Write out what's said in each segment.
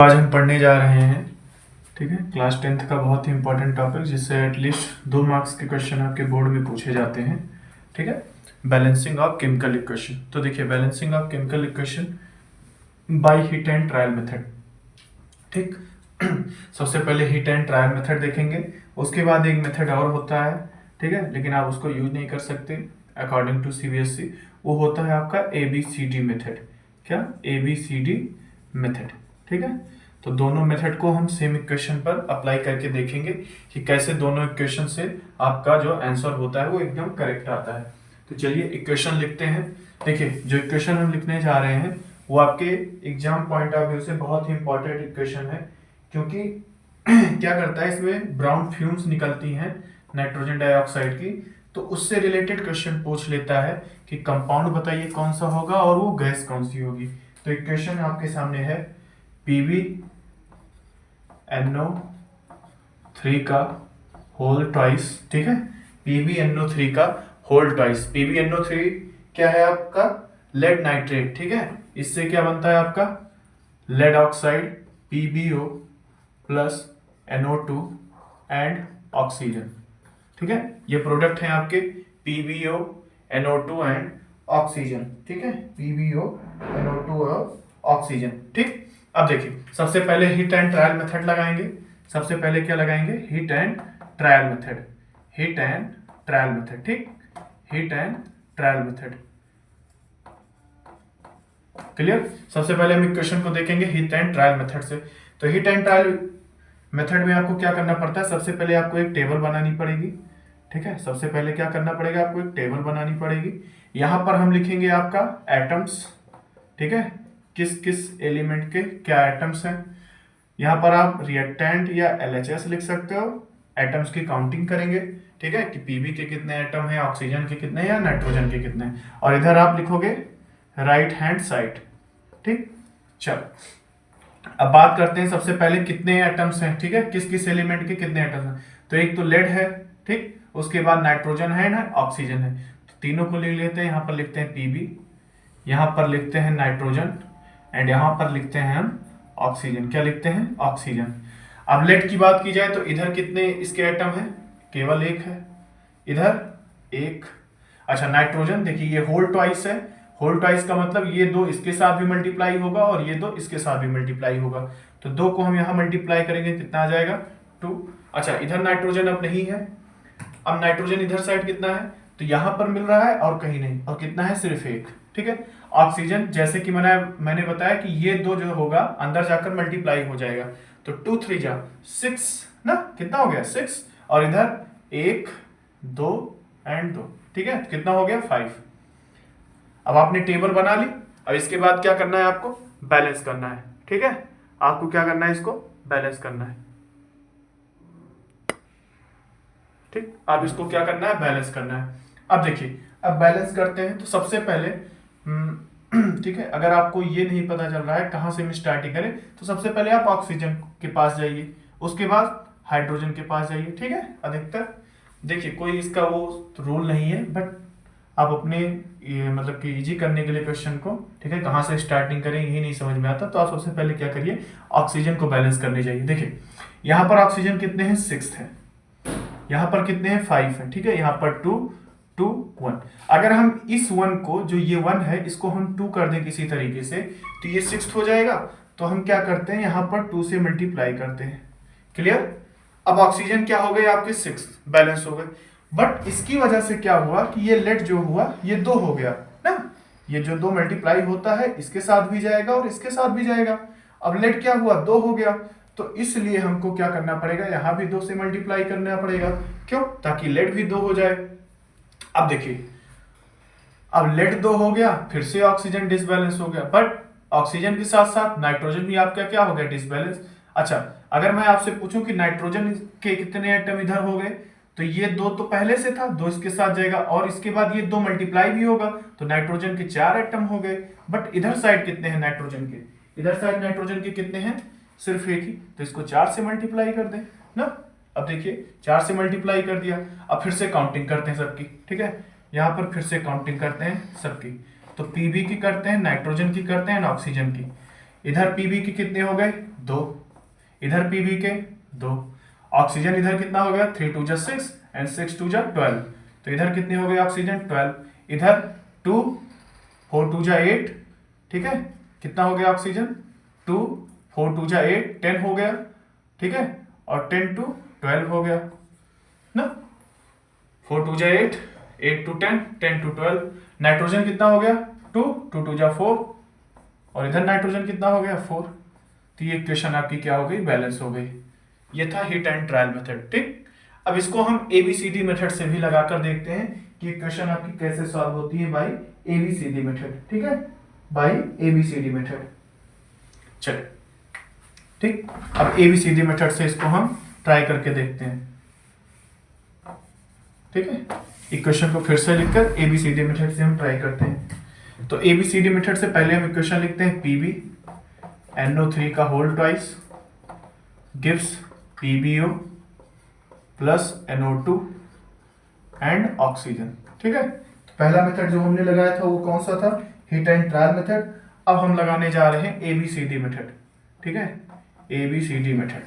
आज हम पढ़ने जा रहे हैं, ठीक है, क्लास 10th का बहुत ही इंपॉर्टेंट टॉपिक जिससे एटलीस्ट 2 मार्क्स के क्वेश्चन आपके बोर्ड में पूछे जाते हैं। ठीक है, बैलेंसिंग ऑफ केमिकल इक्वेशन। तो देखिए, balancing of chemical equation by heat and trial method. ठीक सबसे पहले हीट एंड ट्रायल मेथड देखेंगे, उसके बाद एक मेथड और होता है, ठीक है, लेकिन आप उसको यूज नहीं कर सकते अकॉर्डिंग टू सीबीएसई। वो होता है आपका ABCD मेथड। क्या? ABCD method. ठीक है, तो दोनों मेथड को हम सेम इक्वेशन पर अप्लाई करके देखेंगे कि कैसे दोनों इक्वेशन से आपका जो आंसर होता है वो एकदम करेक्ट आता है। तो चलिए इक्वेशन लिखते हैं। देखिए, जो इक्वेशन हम लिखने जा रहे हैं वो आपके एग्जाम पॉइंट ऑफ व्यू से बहुत ही इंपॉर्टेंट इक्वेशन है, क्योंकि क्या करता है, इसमें ब्राउन फ्यूम्स निकलती हैं नाइट्रोजन डाइऑक्साइड की, तो उससे रिलेटेड क्वेश्चन पूछ लेता है कि कंपाउंड बताइए कौन सा होगा और वो गैस कौन सी होगी। तो इक्वेशन आपके सामने है PbNO3 का होल ट्वाइस। ठीक है, PbNO3 का होल ट्वाइस। PbNO3 क्या है आपका? Lead nitrate. ठीक है, इससे क्या बनता है आपका? Lead oxide PbO plus NO2 and oxygen. ठीक है, ये प्रोडक्ट हैं आपके PbO NO2 एंड ऑक्सीजन। ठीक है, PbO NO2 और ऑक्सीजन। ठीक, अब देखिए, सबसे पहले हीट एंड ट्रायल मेथड लगाएंगे। सबसे पहले क्या लगाएंगे? Hit and trial method. Hit and trial method. ठीक, hit and trial method. Clear? सबसे पहले हम इक्वेशन को देखेंगे हीट एंड ट्रायल मेथड से। तो हीट एंड ट्रायल मेथड में आपको क्या करना पड़ता है? सबसे पहले आपको एक टेबल बनानी पड़ेगी। ठीक है, सबसे पहले क्या करना पड़ेगा? आपको एक टेबल बनानी पड़ेगी। यहां पर हम लिखेंगे आपका एटम्स। ठीक है, किस किस एलिमेंट के क्या एटम्स हैं। यहाँ पर आप रिएक्टेंट या LHS लिख सकते हो। एटम्स की काउंटिंग करेंगे, ठीक है, कि Pb के कितने एटम हैं, ऑक्सीजन के कितने या नाइट्रोजन के कितने हैं, और इधर आप लिखोगे राइट हैंड साइड। ठीक, चलो अब बात करते हैं सबसे पहले कितने एटम्स हैं। ठीक है, किस किस एलिमेंट के कितने एटम्स हैं। तो एक तो लेड है, ठीक, उसके बाद नाइट्रोजन है ना, ऑक्सीजन है। तो तीनों को लिख लेते हैं। यहाँ पर लिखते हैं Pb, यहाँ पर लिखते हैं नाइट्रोजन, एंड यहाँ पर लिखते हैं हम ऑक्सीजन। क्या लिखते हैं? ऑक्सीजन। अब लेड की बात की जाए तो इधर कितने इसके एटम हैं? केवल एक है, इधर एक। अच्छा, नाइट्रोजन देखिए, ये होल ट्वाइस है। होल ट्वाइस का मतलब ये दो इसके साथ भी मल्टीप्लाई होगा और ये दो इसके साथ भी मल्टीप्लाई होगा। तो दो को हम यहाँ मल्टीप्लाई करेंगे, कितना आ जाएगा? 2। अच्छा, इधर नाइट्रोजन अब नहीं है। अब नाइट्रोजन इधर साइड कितना है? तो यहां पर मिल रहा है और कहीं नहीं, और कितना है? सिर्फ एक। ठीक है, ऑक्सीजन जैसे कि मैंने बताया कि ये दो जो होगा अंदर जाकर मल्टीप्लाई हो जाएगा। तो 2 3 जा 6 ना, कितना हो गया? 6। और इधर 1 2 एंड 2। ठीक है, कितना हो गया? 5। अब आपने टेबल बना ली। अब इसके बाद क्या करना है? आपको बैलेंस करना है। ठीक है, आपको क्या करना है? इसको बैलेंस करना है। ठीक, अब इसको क्या करना है? बैलेंस करना है। अब देखिए, अब बैलेंस करते हैं तो सबसे पहले ठीक है, अगर आपको ये नहीं पता चल रहा है कहाँ से हम स्टार्टिंग करें, तो सबसे पहले आप ऑक्सीजन के पास जाइए, उसके बाद हाइड्रोजन के पास जाइए। ठीक है, अधिकतर देखिए कोई इसका वो रूल नहीं है, बट आप अपने ये मतलब कि इजी करने के लिए क्वेश्चन को, ठीक है, कहाँ से स्टार्टिंग करें यही नहीं समझ में आता, तो आप सबसे पहले क्या करिए? ऑक्सीजन को बैलेंस करने जाइए। देखिए, यहाँ पर ऑक्सीजन कितने हैं? 6 है। यहाँ पर कितने हैं? 5 है। ठीक है, यहाँ पर 2 2 1। अगर हम इस 1 को, जो ये 1 है, इसको हम 2 कर दें किसी तरीके से, तो ये 6 हो जाएगा। तो हम क्या करते हैं? यहाँ पर 2 से मल्टीप्लाई करते हैं। क्लियर? अब ऑक्सीजन क्या हो गए? आपके 6 बैलेंस हो गए। बट इसकी वजह से क्या हुआ कि ये लेट जो हुआ ये 2 हो गया ना। ये जो 2 मल्टीप्लाई होता है इसके साथ भी जाएगा और इसके साथ भी जाएगा। अब लेट क्या हुआ? 2 हो गया। तो इसलिए हमको क्या करना पड़ेगा? यहां भी 2 से मल्टीप्लाई करना पड़ेगा। क्यों? ताकि लेड भी 2 हो जाए। अब देखिए, अब लेड 2 हो गया, फिर से ऑक्सीजन डिसबैलेंस हो गया, बट ऑक्सीजन के साथ साथ नाइट्रोजन भी आपका क्या हो गया? डिसबैलेंस। अच्छा, अगर मैं आपसे पूछूं कि नाइट्रोजन के कितने एटम इधर हो गए, तो ये 2 तो पहले से था, 2 इसके साथ जाएगा, और इसके बाद ये 2 मल्टीप्लाई भी होगा, तो नाइट्रोजन के 4 एटम हो गए। बट इधर साइड कितने हैं नाइट्रोजन के? इधर साइड नाइट्रोजन के कितने हैं? सिर्फ एक ही। तो इसको 4 से मल्टीप्लाई कर दें ना। अब देखिए, 4 से मल्टीप्लाई कर दिया। अब फिर से काउंटिंग करते हैं सबकी। ठीक है, यहाँ पर फिर से काउंटिंग करते हैं सबकी। तो Pb की करते हैं, नाइट्रोजन की करते हैं, ऑक्सीजन की। इधर पीबी के कितने हो गए 2, इधर पीबी के 2, ऑक्सीजन इधर कितना हो गया 3 2 6 एंड 6 2 12, तो इधर कितने हो गए ऑक्सीजन 12, इधर 2 4 2 8, ठीक है, कितना हो गया ऑक्सीजन 2 4 2 8 10 हो गया, ठीक है, और 10 2 12 हो गया ना, 4 2 8 8 2 10 10 2 12, नाइट्रोजन कितना हो गया 2 2 2 4, और इधर नाइट्रोजन कितना हो गया 4, तो ये इक्वेशन आपकी क्या हो गई बैलेंस हो गई। ये था हिट एंड ट्रायल मेथड, ठीक। अब इसको हम एबीसीडी मेथड से भी लगाकर देखते हैं कि इक्वेशन आपकी कैसे सॉल्व होती है बाय एबीसीडी मेथड, ठीक है, बाय एबीसीडी मेथड। चलिए ठीक, अब एबीसीडी मेथड से इसको हम ट्राई करके देखते हैं, ठीक है। इक्वेशन को फिर से लिखकर एबीसीडी मेथड से हम ट्राई करते हैं। तो एबीसीडी मेथड से पहले हम इक्वेशन लिखते हैं पीबी NO3 का whole twice gives PbO plus NO2 and oxygen, ठीक है। तो पहला मेथड जो हमने लगाया था वो कौन सा था, हिट एंड ट्रायल मेथड। अब हम लगाने जा रहे हैं एबीसीडी मेथड, ठीक है, एबीसीडी मेथड।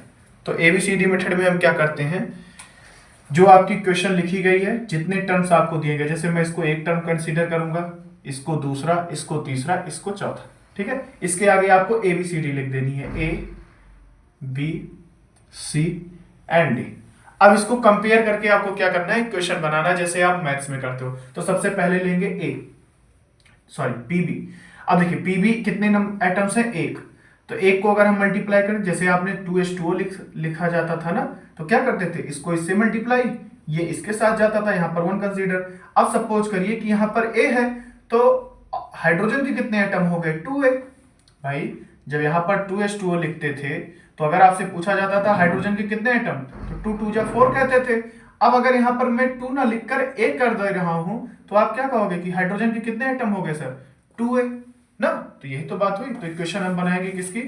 तो एबीसीडी मेथड में हम क्या करते हैं, जो आपकी क्वेश्चन लिखी गई है, जितने टर्म्स आपको दिए गए, जैसे मैं इसको एक टर्म कंसीडर करूंगा, इसको दूसरा, इसको तीसरा, इसको चौथा, ठीक है, इसके आगे आपको एबीसीडी लिख देनी है, A B C and D। अब इसको कंपेयर करके आपको क्या करना है, इक्वेशन बनाना, जैसे आप मैथ्स में करते हो। तो सबसे पहले लेंगे पीबी। अब देखिए पीबी कितने एटम्स हैं, एक, तो एक को अगर हम मल्टीप्लाई करें, जैसे आपने 2H2O लिखा जाता था ना, तो क्या करते थे, इसको इससे मल्टीप्लाई, ये इसके साथ जाता था, यहाँ पर 1 कंसीडर। अब सपोज करिए कि यहाँ पर A है, तो हाइड्रोजन के कितने एटम हो गए 2A। भाई जब यहाँ पर 2H2O लिखते थे, तो अगर आपसे पूछा जाता था हाइड्रोजन के कितने एटम, तो 2 2 4 कहते थे। अब अगर यहाँ पर मैं 2 ना लिखकर A कर दे रहा हूं, तो आप क्या कहोगे कि हाइड्रोजन के कितने एटम हो गए सर, 2A ना। तो यही तो बात हुई। तो इक्वेशन हम बनाएंगे किसकी,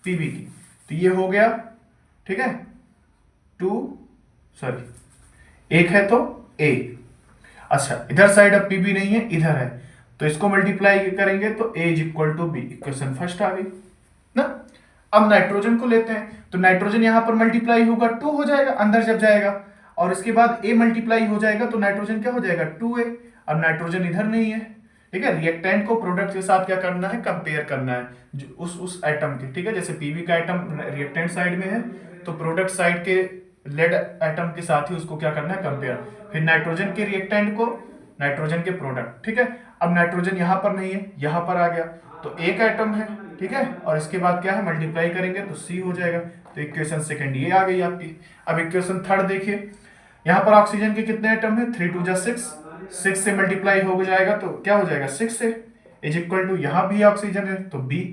पीबी की। तो ये हो गया, ठीक है, 1 है तो A। अच्छा इधर साइड अब पीबी नहीं है, इधर है, तो इसको मल्टीप्लाई करेंगे तो A is equal to B, equation first आ गई ना। अब नाइट्रोजन को लेते हैं, तो नाइट्रोजन यहां पर मल्टीप्लाई होगा 2 हो जाएगा अंदर जब जाएगा, और इसके बाद A मल्टीप्लाई हो जाएगा, तो नाइट्रोजन क्या हो जाएगा 2A। अब नाइट्रोजन इधर नहीं है, ठीक है, रिएक्टेंट को प्रोडक्ट के साथ क्या करना है, कंपेयर करना है उस एटम के, ठीक है। जैसे पीबी का एटम रिएक्टेंट साइड में है, तो प्रोडक्ट साइड के लेड एटम के साथ ही उसको क्या करना है, कंपेयर। फिर नाइट्रोजन के रिएक्टेंट को नाइट्रोजन के प्रोडक्ट, ठीक है। अब नाइट्रोजन यहां पर नहीं है, यहां पर आ गया, तो एक एटम है, ठीक है, और इसके बाद क्या है, मल्टीप्लाई करेंगे तो C हो जाएगा। तो इक्वेशन सेकंड ये आ गई आपकी। अब इक्वेशन थर्ड देखिए, यहाँ पर ऑक्सीजन के कितने एटम है, 3 2 6 से मल्टीप्लाई हो जाएगा तो क्या हो जाएगा 6 से, इज इक्वल टू यहाँ भी ऑक्सीजन है तो B,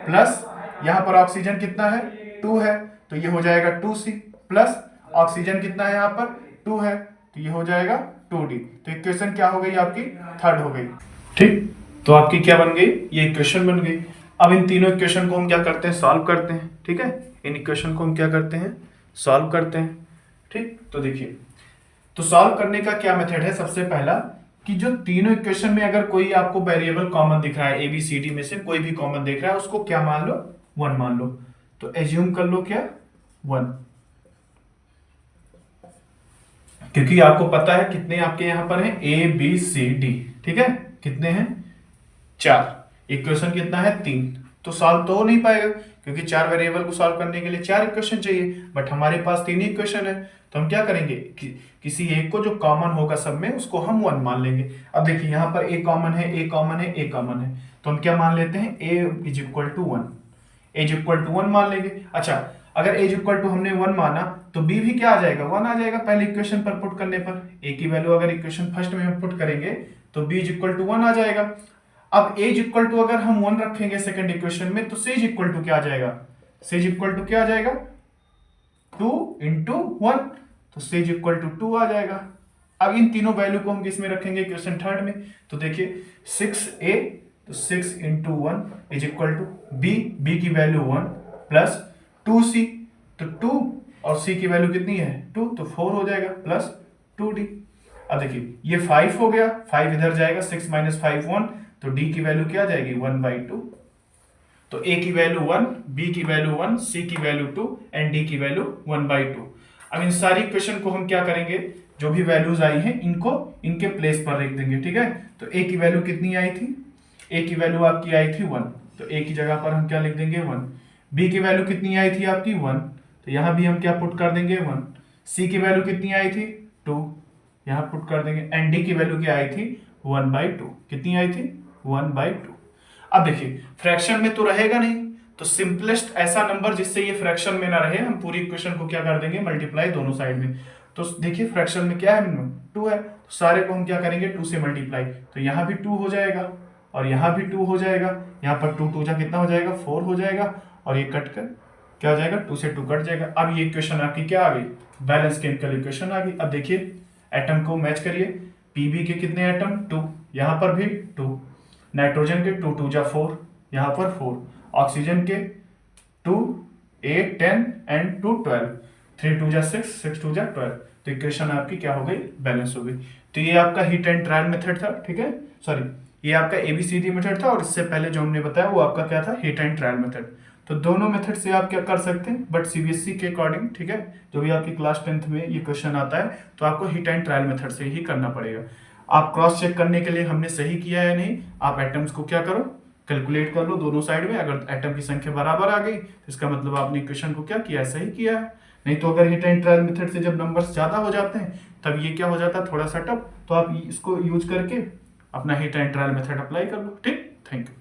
प्लस यहाँ पर ऑक्सीजन कितना है 2 है, तो ये हो जाएगा 2C, प्लस ऑक्सीजन कितना है यहाँ पर 2 है, तो ये हो जाएगा 2D। तो इक्वेशन क्या हो गई आपकी, थर्ड हो गई, ठीक। तो आपकी क्या बन गई, ये इक्वेशन बन गई। अब इन तीनों इक्वेशन को हम क्या करते हैं, सॉल्व करते हैं, ठीक है। इन इक्वेशन को हम क्या करते हैं, सॉल्व करते हैं, ठीक। तो देखिए, तो सॉल्व करने का क्या मेथड है, सबसे पहला कि जो तीनों इक्वेशन में अगर कोई आपको वेरिएबल कॉमन दिख रहा है, ABCD में से कोई भी कॉमन दिख रहा है, उसको क्या मान लो, 1 मान लो। तो एज्यूम कर लो क्या 1, क्योंकि आपको पता है कितने आपके यहां पर हैं, ABCD, ठीक है, कितने हैं 4, इक्वेशन कितना है 3, तो सॉल्व तो हो नहीं पाएगा, क्योंकि 4 वेरिएबल को सॉल्व करने के लिए 4 इक्वेशन चाहिए, बट हमारे पास 3 ही इक्वेशन है। तो हम क्या करेंगे, किसी एक को जो कॉमन होगा सब में, उसको हम 1 मान लेंगे। अब देखिए यहाँ पर A कॉमन है, A कॉमन है, A कॉमन है, तो हम क्या मान लेते हैं, A is equal to 1, A is equal to 1 मान लेंगे। अच्छा अगर A इज इक्वल टू हमने 1 माना, तो B भी क्या आ जाएगा, 1 आ जाएगा पहले इक्वेशन पर पुट करने पर। A की वैल्यू अगर इक्वेशन फर्स्ट में हम पुट करेंगे तो B इज इक्वल टू 1 आ जाएगा। अब A इज इक्वल टू अगर हम 1 रखेंगे सेकंड इक्वेशन में, तो C इज इक्वल टू क्या आ जाएगा, C इज इक्वल टू क्या आ जाएगा, 2 इंटू 1, तो C इज इक्वल टू 2 आ जाएगा। अब इन तीनों वैल्यू को हम किस में रखेंगे, इक्वेशन थर्ड में। तो देखिए 6A, तो 6 into 1 is equal to B की वैल्यू 1 प्लस 2C, तो 2 और C की वैल्यू कितनी है 2, तो 4 हो जाएगा प्लस 2D। अब देखिए ये 5 हो गया, 5 इधर जाएगा, 6 माइनस 5 1, तो D की वैल्यू क्या आ जाएगी 1/2। तो ए की वैल्यू 1, बी की वैल्यू 1, सी की वैल्यू 2 एंड डी की वैल्यू 1/2। अब इन सारी इक्वेशन को हम क्या करेंगे, जो भी वैल्यूज आई हैं इनको इनके प्लेस पर रख देंगे, ठीक है। तो ए की वैल्यू कितनी आई थी, ए की वैल्यू आपकी आई थी 1, तो ए की जगह पर हम क्या लिख देंगे 1। बी की वैल्यू कितनी आई थी आपकी 1, तो यहाँ भी हम क्या पुट कर देंगे 1। सी की वैल्यू कितनी आई थी 2, यहाँ पुट कर देंगे। एंड डी की वैल्यू क्या आई थी 1/2, कितनी आई थी 1/2। अब देखिए फ्रैक्शन में तो रहेगा नहीं, तो सिंपलेस्ट ऐसा नंबर जिससे ये फ्रैक्शन में ना रहे, हम पूरी इक्वेशन को क्या कर देंगे मल्टीप्लाई दोनों साइड में। तो देखिए फ्रैक्शन में क्या है मिनिमम 2 है, तो सारे को हम क्या करेंगे 2 से मल्टीप्लाई, तो यहाँ भी 2 हो जाएगा और यहाँ भी 2 हो जाएगा। यहाँ पर 2 2 जा कितना हो जाएगा 4 हो जाएगा, और ये कट कर क्या हो जाएगा 2 से 2 कट जाएगा। अब ये इक्वेशन आपकी क्या आ गई, बैलेंस केमिकल इक्वेशन आ गई। अब देखिए एटम को मैच करिए, पीबी के कितने एटम 2, यहाँ पर भी 2, नाइट्रोजन के 2 2 जा 4, यहाँ पर 4, ऑक्सीजन के 2 8 10 एंड 2 12, 3 2 जा 6 6 2 जा 12। तो इक्वेशन आपकी क्या हो गई, बैलेंस हो गई। तो ये आपका हिट एंड ट्रायल मेथड था, ठीक है, सॉरी ये आपका एबीसीडी मेथड था, और इससे पहले जो हमने बताया वो आपका क्या था, हिट एंड ट्रायल मेथड। तो दोनों मेथड से आप क्या कर सकते हैं, बट सीबीएसई के अकॉर्डिंग, ठीक है, जो भी आपकी क्लास 10th में ये क्वेश्चन आता है तो आपको हिट एंड ट्रायल मेथड से ही करना पड़ेगा। आप क्रॉस चेक करने के लिए हमने सही किया है नहीं, आप एटम्स को क्या करो कैलकुलेट कर लो दोनों साइड में, अगर एटम की संख्या बराबर आ गई तो इसका मतलब आपने इक्वेशन को क्या किया है, सही किया है। नहीं तो अगर हिट एंड ट्रायल मेथड से जब नंबर्स ज्यादा हो जाते हैं तब ये क्या हो जाता है थोड़ा सा टफ, तो आप इसको यूज करके अपना hit and trial method apply कर लो, ठीक। Thank you.